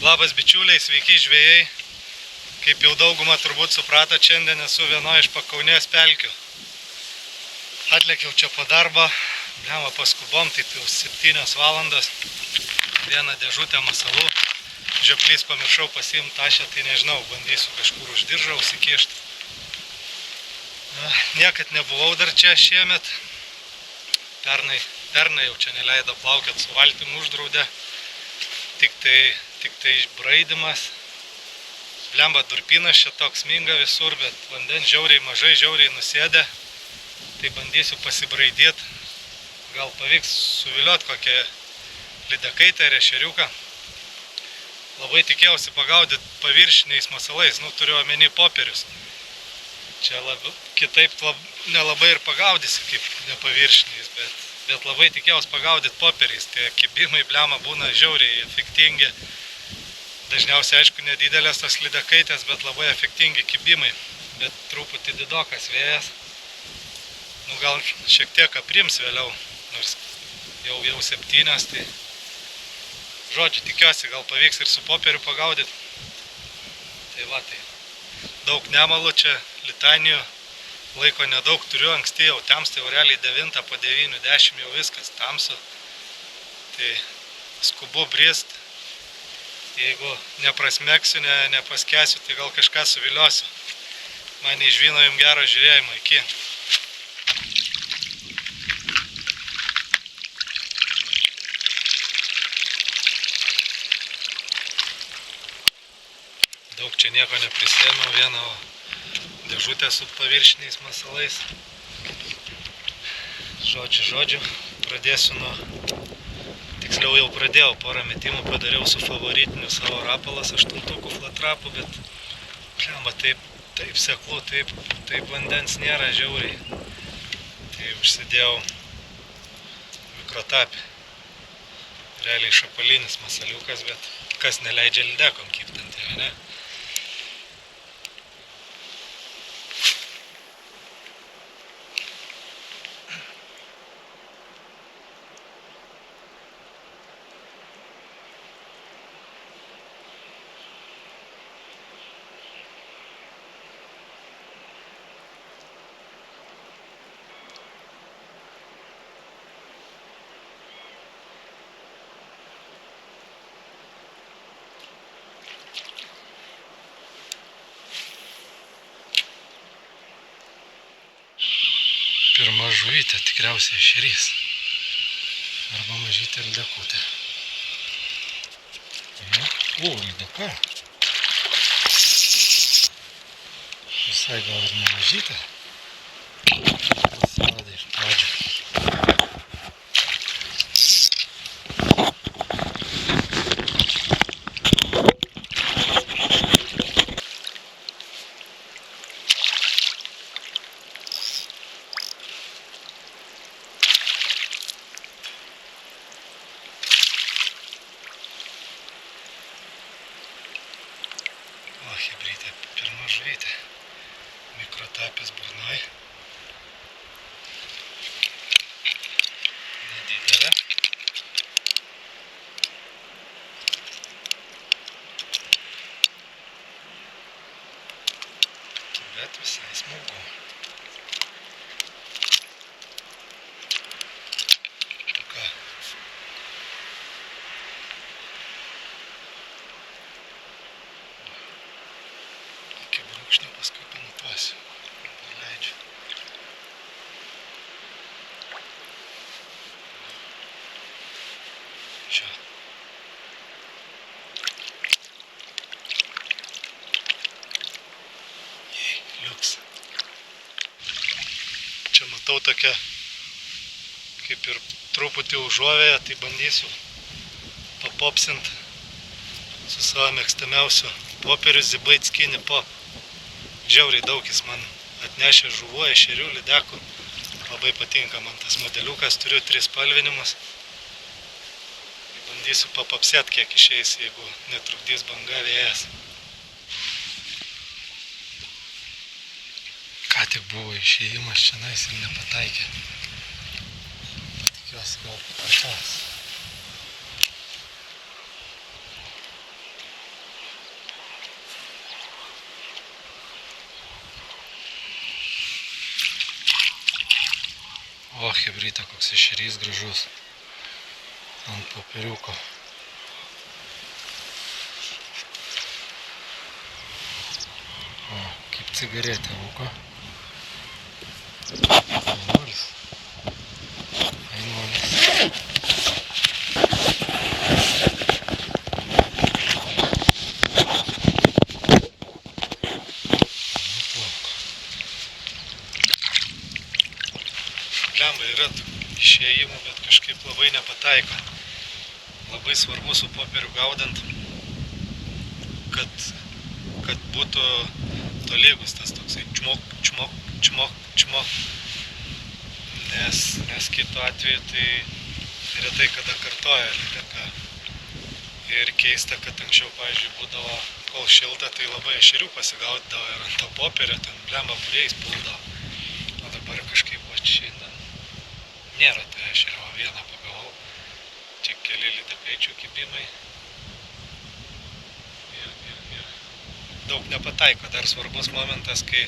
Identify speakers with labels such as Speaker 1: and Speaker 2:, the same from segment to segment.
Speaker 1: Labas bičiuliai, sveiki žvejai. Kaip jau daugumą turbūt suprato, šiandien esu vienoje iš Pakaunės pelkių. Atlėkiau čia po darbą, paskubom, taip jau 7 valandos. Vieną dėžutę masalų. Žioplys pamiršau pasiimt tašę, tai nežinau, bandysiu kažkur už diržą užsikišti. Niekad nebuvau dar čia šiemet. Pernai jau čia neleido plaukiot, su valtim uždraudė. Tik tai išbraidimas. Blemba durpynas čia toks minga visur, bet vandens žiauriai mažai, žiauriai nusėdė. Tai bandysiu pasibraidyti. Gal pavyks suviliot kokią lydekaitę ar ešeriuką. Labai tikėjausi pagaudyti paviršiniais masalais, turiu omeny popierius. Čia kitaip nelabai ir pagaudysi kaip nepaviršiniais, bet labai tikėjausi pagaudyti popieriais. Tie kibimai blemba būna žiauriai efektingi. Dažniausiai, aišku, nedidelės tos lydekaitės, bet labai efektingi kibimai. Bet truputį didokas vėjas. Gal šiek tiek aprims vėliau, nors jau 7, tai žodžiu, tikiuosi, gal pavyks ir su popieriu pagaudyti. Tai va, tai daug nemalų čia, litanijų, laiko nedaug turiu, anksti jau temsta, jau realiai 9, po 9, 10 jau viskas tamsu. Tai skubu brist. Jeigu neprasmeksiu, nepaskesiu, tai gal kažką suviliosiu. Man iš vyno jums gero žiūrėjimo, iki. Daug čia nieko neprisėmiau, vieną dėžutę su paviršiniais masalais. Žodžiu, pradėsiu nuo... Tiksliau jau pradėjau, porą metimų padariau su favoritiniu savo rapalas 8 flatrapų, bet blemba, taip seklu, taip vandens nėra žiauriai. Tai užsidėjau mikrotapį. Realiai šapalinis masaliukas, bet kas neleidžia lydekom kiptanti, ne? Pirma žuvytė, tikriausiai ešerys. Arba mažytė lydekutė. Lydeka. Visai gal ir nemažytė. Pasirodė iš pradžių. Hebrytė, pirma žuvytė. Mikrotapis burnoj. Nedidelė. Bet visai smagu. Ką? Brūkšnio paskui pamatuosiu. Leidžiu. Čia. Liuks. Čia matau tokią kaip ir truputį užuovėją, tai bandysiu papopsint su savo mėgstamiausiu popieriu Zibait Skinny Pop. Žiauriai daug jis man atnešė žuvų, ešerių, lydekų. Labai patinka man tas modeliukas, turiu 3 spalvinimus. Bandysiu papapsėt, kiek išeis, jeigu netrukdys banga vėjas. Ką tik buvo išėjimas čionais ir nepataikė. Tikiuosi gal pakartos. O, chebrytė, koks ešerys gražus. Ant popieriuko. O, kaip cigaretė rūko. Ainuolis. Blemba, yra išėjimų, bet kažkaip labai nepataiko. Labai svarbu su popieriu gaudant, kad būtų tolygus tas toksai čmok, čmok, čmok, čmok. Nes kitu atveju tai retai kada kartoja lydeka. Ir keista, kad anksčiau, pavyzdžiui, būdavo, kol šilta, tai labai ešerių pasigaudavo ir ant to popierio ten blemba būriais puldavo. O dabar kažkaip šiandien nėra to ešerio, vieną pagavau. Čia keli lydekaičių kibimai. Ir daug nepataiko. Dar svarbus momentas, kai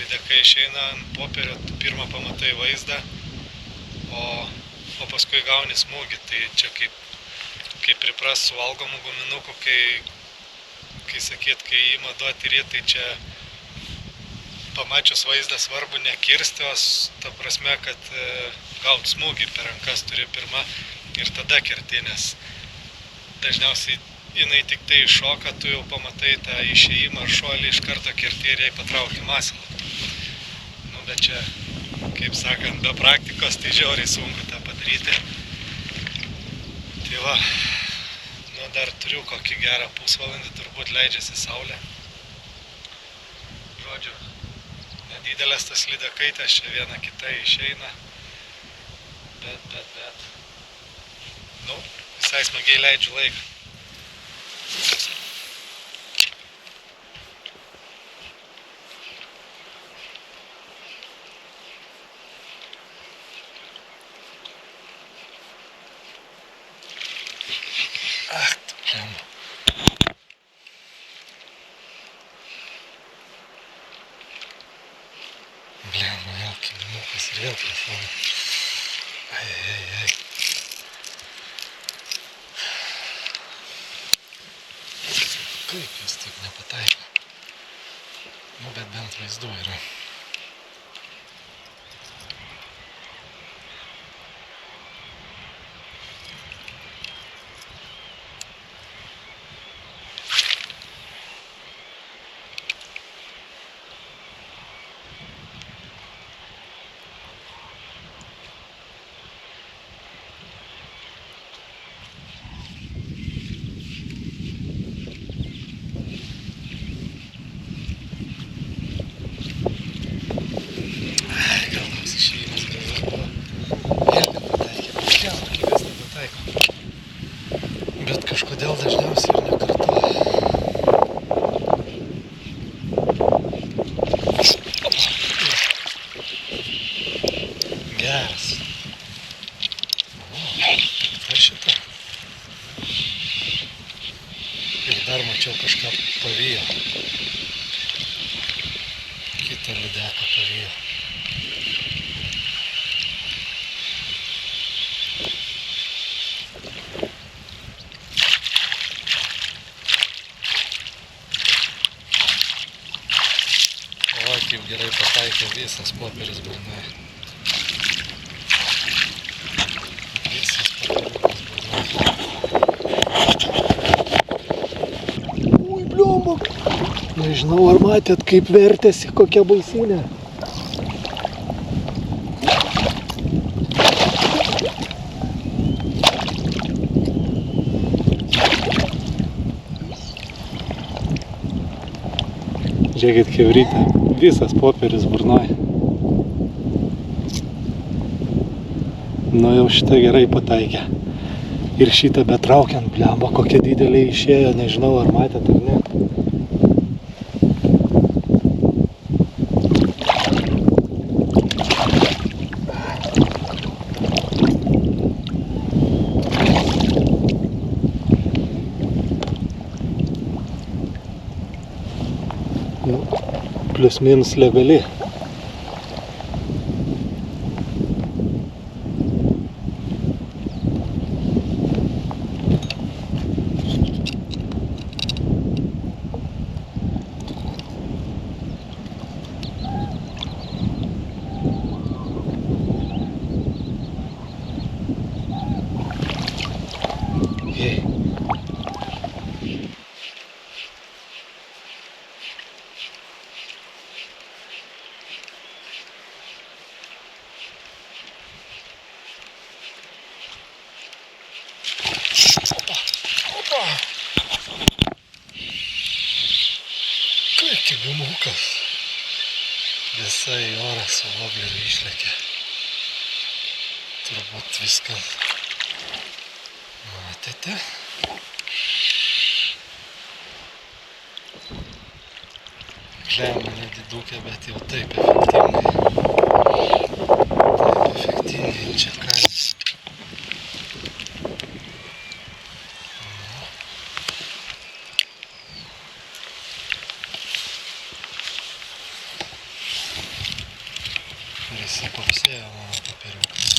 Speaker 1: lydekai išeina ant popierio, tu pirmą pamatai vaizdą, o paskui gauni smūgį. Tai čia kaip pripras su valgomų guminukų, kai sakyt, kai ima duoti ryt, tai čia pamačius vaizdą svarbu nekirsti, o ta prasme, kad gaut smūgį per rankas turi pirmą ir tada kerti, nes dažniausiai jinai tik tai iššoka, tu jau pamatai tą išėjimą ar šuolį, iš karto kerti ir jai patrauki masalą. Nu, bet čia, kaip sakant, be praktikos, tai žiauriai sunku tą padaryti. Tai va, nu dar turiu kokį gerą pusvalandį, turbūt leidžiasi saulė. Žodžiu, nedidelės tas lydekaitės, čia viena kita išeina. Bet, nu, visai smagiai leidžiu laiką. Ach, tu blemba. Blemba, vėl kiminukas ir vėl telefoną. Ai. Kaip jis taip nepataiko? Nu, bet bent vaizdu yra. Bet kažkodėl dažniausiai ir nekartoja. Geras. O šitą. Ir dar mačiau kažką pavijo. Kitą lydeką pavijo. Kaip gerai pataikė visas popieris burnai. Visas popieriukas burnai. Ui, bliomba. Nežinau, ar matėt, kaip vertėsi, kokia baisinė. Žiūrėkit, chebrytė. Visas popieris burnoj. Nu jau šitą gerai pataikė. Ir šitą betraukiant, blemba, kokia didelė išėjo, nežinau ar matėt ar ne. Nu, plius minus legali. viskas. Visai oras su vobleriu išlėkė. Turbūt viskas. Matėte? Klemą nedidukė, bet jau taip efektingai čia kalis. Prisipapsėjo mano papiriukas.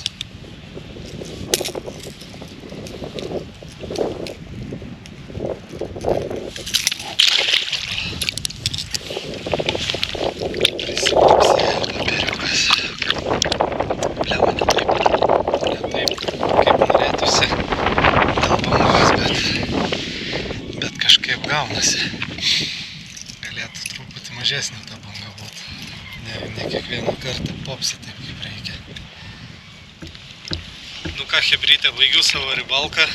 Speaker 1: Gaunasi. Galėtų truputį mažesnė ta banga būti. Ne kiekvieną kartą popsi taip kaip reikia. Nu ką, chebrytė, baigiu savo ribalką.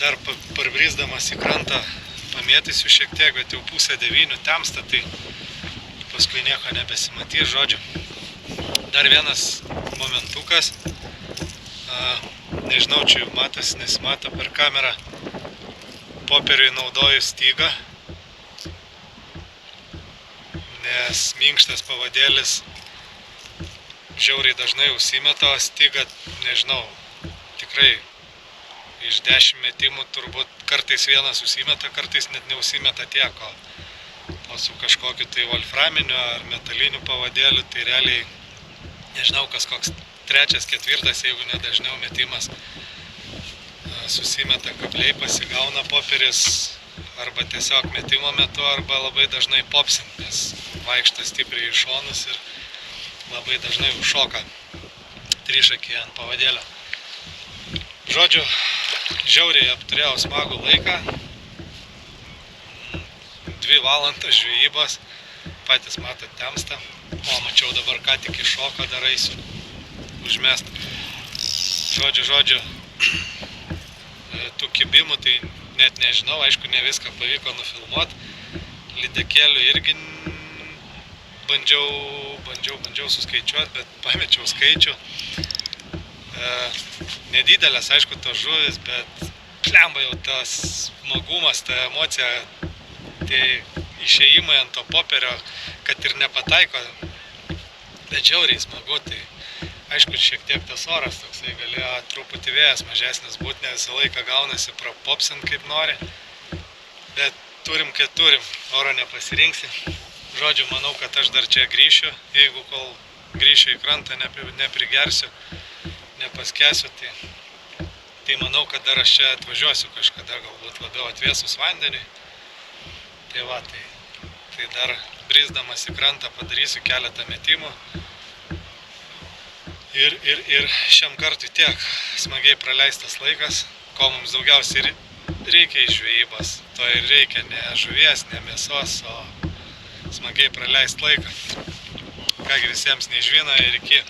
Speaker 1: Dar parbrisdamas į krantą pamėtysiu šiek tiek, bet jau 8:30 temsta, tai paskui nieko nebesimatys, žodžiu. Dar vienas momentukas. Nežinau, čia jau matas, nesimato per kamerą. Popieriui naudoju stygą, nes minkštas pavadėlis žiauriai dažnai užsimeta, o stygą, nežinau, tikrai iš 10 metimų turbūt kartais vienas užsimeta, kartais net neužsimeta tiek, o su kažkokiu tai wolframiniu ar metaliniu pavadėliu, tai realiai, nežinau, kas koks 3, 4, jeigu nedažniau metimas susimeta kabliai, pasigauna popieris arba tiesiog metimo metu, arba labai dažnai popsint, nes vaikšta stipriai į šonus ir labai dažnai užšoka trišakį ant pavadėlio. Žodžiu, žiauriai apturėjau smagų laiką, 2 valandas žvejybos, patys matot temsta, o mačiau dabar ką tik iššoko, dar eisiu užmest. Žodžiu, tų kibimų tai net nežinau, aišku, ne viską pavyko nufilmuot. Lydekėlių irgi bandžiau suskaičiuot, bet pamečiau skaičių. Nedidelės, aišku, tos žuvis, bet klemba jau tas smagumas, ta emocija, tie išėjimai ant to popierio, kad ir nepataiko, bet žiauriai smagu, tai aišku, šiek tiek tas oras toksai galėjo truputį vėjas mažesnis būti, ne visą laiką gaunasi propopsint kaip nori, bet turim, kai turim, oro nepasirinksi. Žodžiu, manau, kad aš dar čia grįšiu, jeigu kol grįšiu į krantą, neprigersiu, nepaskesiu, tai manau, kad dar aš čia atvažiuosiu kažkada, galbūt labiau atvėsus vandeniui. Tai va, tai dar brisdamas į krantą padarysiu keletą metimų. Ir šiam kartui tiek smagiai praleistas laikas, ko mums daugiausiai reikia iš žvejybos. To ir reikia, ne žuvies, ne mėsos, o smagiai praleist laiką. Kągi visiems neižvina ir iki.